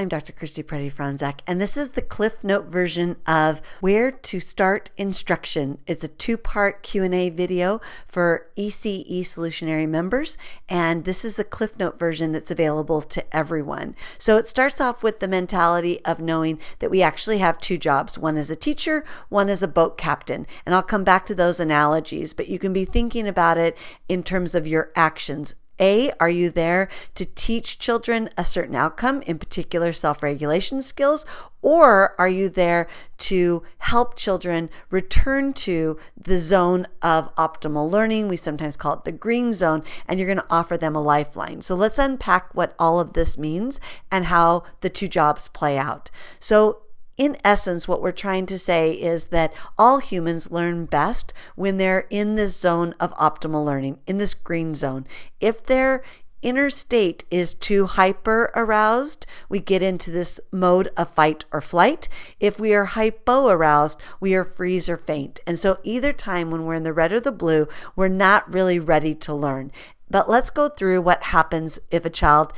I'm Dr. Christy Pretti-Frontczak, and this is the Cliff Note version of Where to Start Instruction. It's a two-part Q&A video for ECE Solutionary Members, and this is the Cliff Note version that's available to everyone. So it starts off with the mentality of knowing that we actually have two jobs. One is a teacher, one is a boat captain, and I'll come back to those analogies, but you can be thinking about it in terms of your actions. A, are you there to teach children a certain outcome, in particular self-regulation skills, or are you there to help children return to the zone of optimal learning? We sometimes call it the green zone, and you're going to offer them a lifeline. So let's unpack what all of this means and how the two jobs play out. So in essence, what we're trying to say is that all humans learn best when they're in this zone of optimal learning, in this green zone. If their inner state is too hyper aroused, we get into this mode of fight or flight. If we are hypo aroused, we are freeze or faint. And so either time when we're in the red or the blue, we're not really ready to learn. But let's go through what happens if a child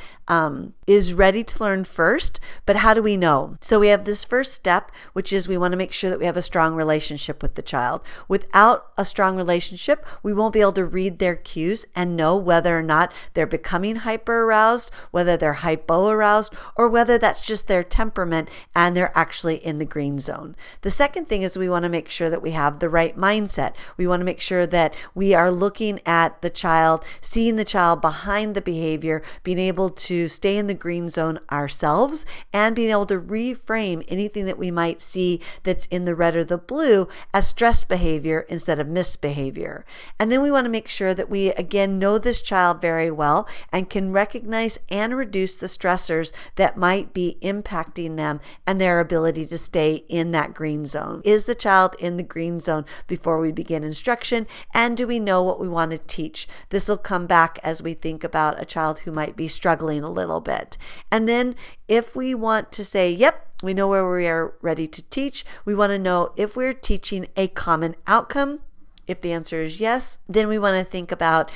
is ready to learn first, but how do we know? So we have this first step, which is we want to make sure that we have a strong relationship with the child. Without a strong relationship, we won't be able to read their cues and know whether or not they're becoming hyper aroused, whether they're hypo aroused, or whether that's just their temperament and they're actually in the green zone. The second thing is we want to make sure that we have the right mindset. We want to make sure that we are looking at the child, seeing the child behind the behavior, being able to stay in the green zone ourselves, and being able to reframe anything that we might see that's in the red or the blue as stress behavior instead of misbehavior. And then we want to make sure that we, again, know this child very well and can recognize and reduce the stressors that might be impacting them and their ability to stay in that green zone. Is the child in the green zone before we begin instruction? And do we know what we want to teach? This will come back as we think about a child who might be struggling a little bit. And then if we want to say, yep, we know where we are ready to teach, we want to know if we're teaching a common outcome. If the answer is yes, then we want to think about,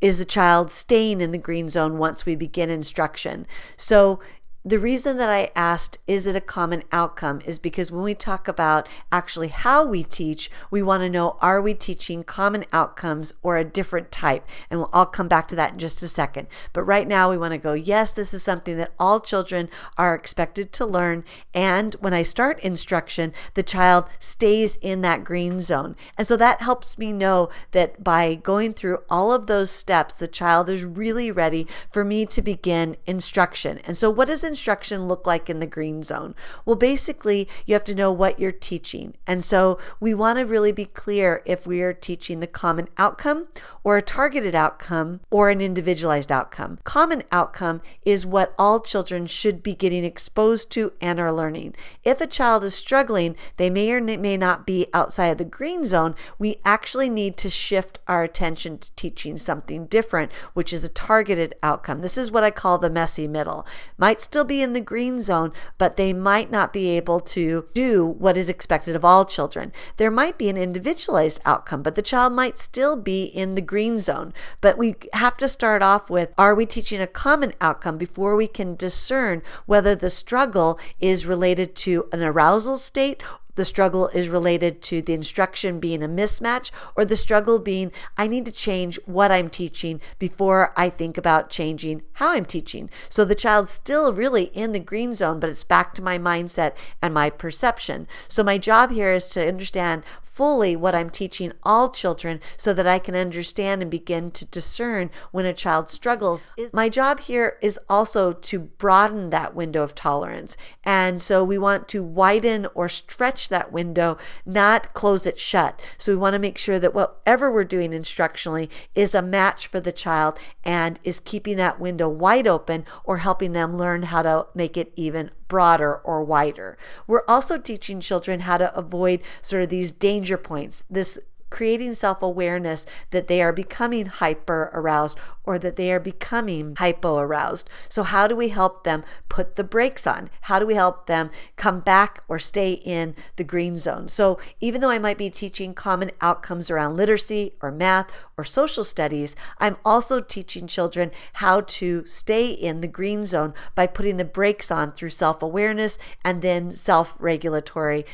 is the child staying in the green zone once we begin instruction? So the reason that I asked, is it a common outcome, is because when we talk about actually how we teach, we want to know, are we teaching common outcomes or a different type? And I'll come back to that in just a second. But right now we want to go, yes, this is something that all children are expected to learn. And when I start instruction, the child stays in that green zone. And so that helps me know that by going through all of those steps, the child is really ready for me to begin instruction. And so what does instruction look like in the green zone? Well, basically, you have to know what you're teaching. And so we want to really be clear if we are teaching the common outcome or a targeted outcome or an individualized outcome. Common outcome is what all children should be getting exposed to and are learning. If a child is struggling, they may or may not be outside of the green zone. We actually need to shift our attention to teaching something different, which is a targeted outcome. This is what I call the messy middle. Might still be in the green zone, but they might not be able to do what is expected of all children. There might be an individualized outcome, but the child might still be in the green zone. But we have to start off with, are we teaching a common outcome before we can discern whether the struggle is related to an arousal state, the struggle is related to the instruction being a mismatch, or the struggle being, I need to change what I'm teaching before I think about changing how I'm teaching. So the child's still really in the green zone, but it's back to my mindset and my perception. So my job here is to understand fully what I'm teaching all children so that I can understand and begin to discern when a child struggles. My job here is also to broaden that window of tolerance. And so we want to widen or stretch that window, not close it shut. So we want to make sure that whatever we're doing instructionally is a match for the child and is keeping that window wide open or helping them learn how to make it even broader or wider. We're also teaching children how to avoid sort of these danger points. This creating self-awareness that they are becoming hyper-aroused or that they are becoming hypo-aroused. So how do we help them put the brakes on? How do we help them come back or stay in the green zone? So even though I might be teaching common outcomes around literacy or math or social studies, I'm also teaching children how to stay in the green zone by putting the brakes on through self-awareness and then self-regulatory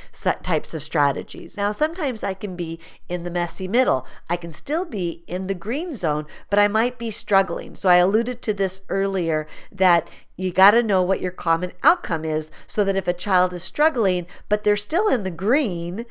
types of strategies. Now, sometimes I can be in the messy middle. I can still be in the green zone, but I might be struggling. So I alluded to this earlier, that you got to know what your common outcome is so that if a child is struggling, but they're still in the green,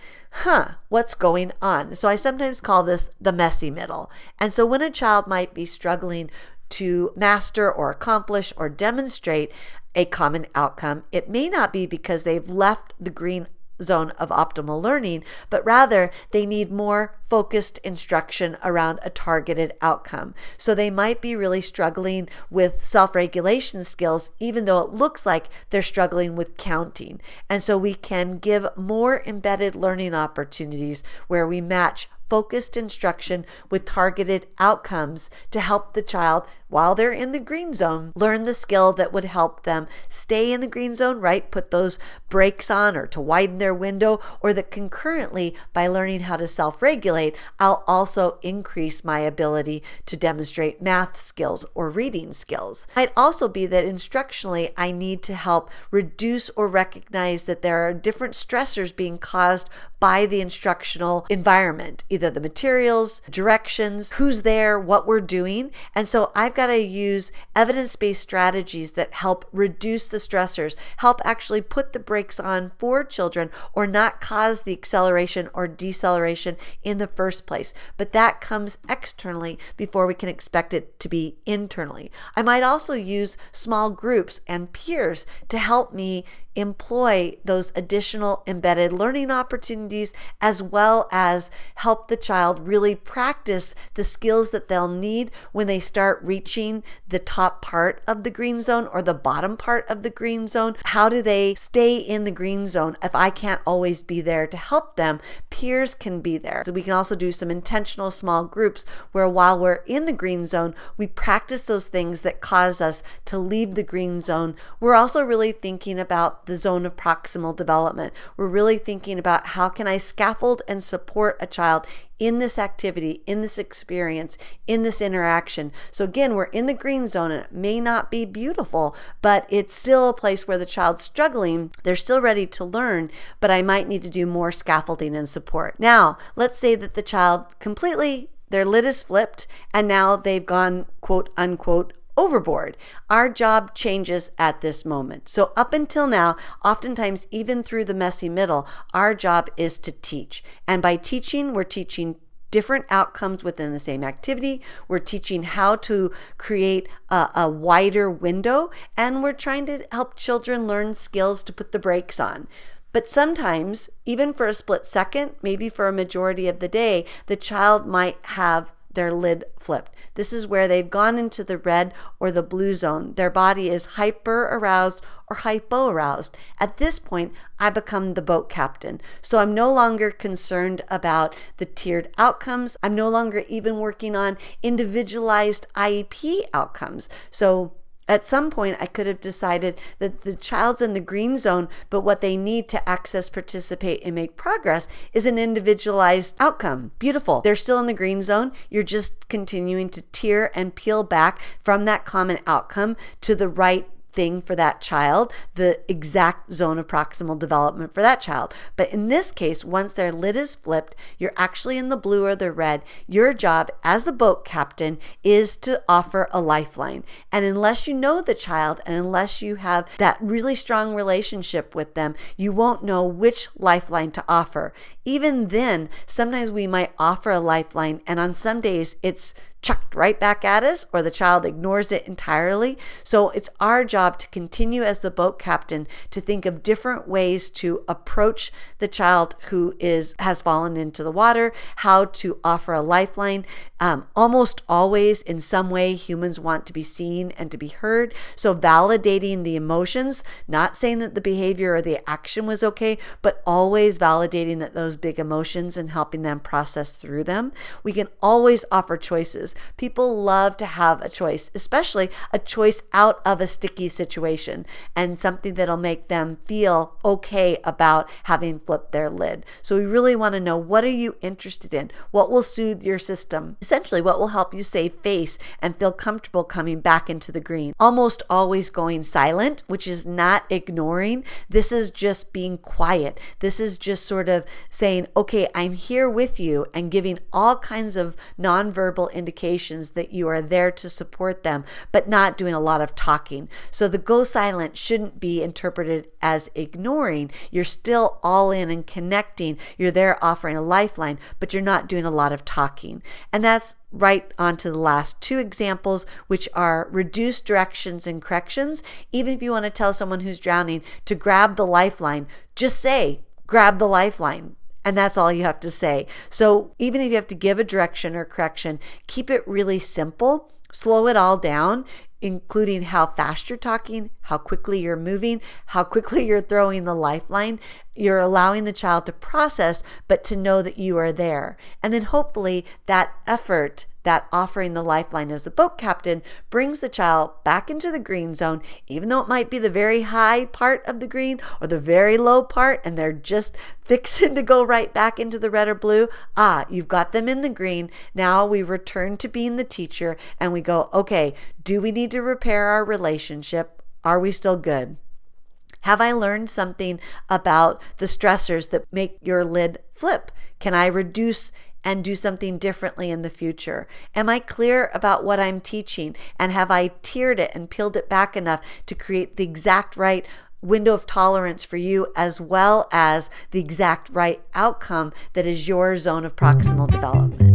what's going on? So I sometimes call this the messy middle. And so when a child might be struggling to master or accomplish or demonstrate a common outcome, it may not be because they've left the green zone of optimal learning, but rather they need more focused instruction around a targeted outcome. So they might be really struggling with self-regulation skills, even though it looks like they're struggling with counting. And so we can give more embedded learning opportunities where we match focused instruction with targeted outcomes to help the child, while they're in the green zone, learn the skill that would help them stay in the green zone, right? Put those brakes on, or to widen their window, or that concurrently, by learning how to self-regulate, I'll also increase my ability to demonstrate math skills or reading skills. It might also be that instructionally, I need to help reduce or recognize that there are different stressors being caused by the instructional environment, either the materials, directions, who's there, what we're doing. And so I've got to use evidence-based strategies that help reduce the stressors, help actually put the brakes on for children, or not cause the acceleration or deceleration in the first place. But that comes externally before we can expect it to be internally. I might also use small groups and peers to help me employ those additional embedded learning opportunities, as well as help the child really practice the skills that they'll need when they start reaching the top part of the green zone or the bottom part of the green zone. How do they stay in the green zone if I can't always be there to help them? Peers can be there. So we can also do some intentional small groups where, while we're in the green zone, we practice those things that cause us to leave the green zone. We're also really thinking about the zone of proximal development. We're really thinking about how can I scaffold and support a child in this activity, in this experience, in this interaction. So again, we're in the green zone, and it may not be beautiful, but it's still a place where the child's struggling. They're still ready to learn, but I might need to do more scaffolding and support. Now, let's say that the child completely, their lid is flipped, and now they've gone, quote unquote, overboard. Our job changes at this moment. So up until now, oftentimes even through the messy middle, our job is to teach. And by teaching, we're teaching different outcomes within the same activity. We're teaching how to create a wider window, and we're trying to help children learn skills to put the brakes on. But sometimes, even for a split second, maybe for a majority of the day, the child might have their lid flipped. This is where they've gone into the red or the blue zone. Their body is hyper aroused or hypo aroused. At this point, I become the boat captain. So I'm no longer concerned about the tiered outcomes. I'm no longer even working on individualized IEP outcomes. So at some point, I could have decided that the child's in the green zone, but what they need to access, participate, and make progress is an individualized outcome. Beautiful. They're still in the green zone. You're just continuing to tier and peel back from that common outcome to the right thing for that child, the exact zone of proximal development for that child. But in this case, once their lid is flipped, you're actually in the blue or the red. Your job as the boat captain is to offer a lifeline. And unless you know the child, and unless you have that really strong relationship with them, you won't know which lifeline to offer. Even then, sometimes we might offer a lifeline, and on some days it's chucked right back at us, or the child ignores it entirely. So it's our job to continue as the boat captain to think of different ways to approach the child who has fallen into the water, how to offer a lifeline. Almost always, in some way, humans want to be seen and to be heard. So validating the emotions, not saying that the behavior or the action was okay, but always validating that those big emotions and helping them process through them. We can always offer choices. People love to have a choice, especially a choice out of a sticky situation and something that'll make them feel okay about having flipped their lid. So we really want to know, what are you interested in? What will soothe your system? Essentially, what will help you save face and feel comfortable coming back into the green? Almost always going silent, which is not ignoring. This is just being quiet. This is just sort of saying, okay, I'm here with you, and giving all kinds of nonverbal indications that you are there to support them, but not doing a lot of talking. So the go silent shouldn't be interpreted as ignoring. You're still all in and connecting. You're there offering a lifeline, but you're not doing a lot of talking. And that's right on to the last two examples, which are reduced directions and corrections. Even if you want to tell someone who's drowning to grab the lifeline, just say, grab the lifeline. And that's all you have to say. So even if you have to give a direction or correction, keep it really simple. Slow it all down, including how fast you're talking, how quickly you're moving, how quickly you're throwing the lifeline. You're allowing the child to process, but to know that you are there. And then hopefully that effort, that offering the lifeline as the boat captain, brings the child back into the green zone, even though it might be the very high part of the green or the very low part, and they're just fixing to go right back into the red or blue. You've got them in the green. Now we return to being the teacher and we go, okay, do we need to repair our relationship? Are we still good? Have I learned something about the stressors that make your lid flip? Can I reduce and do something differently in the future? Am I clear about what I'm teaching? And have I tiered it and peeled it back enough to create the exact right window of tolerance for you, as well as the exact right outcome that is your zone of proximal development?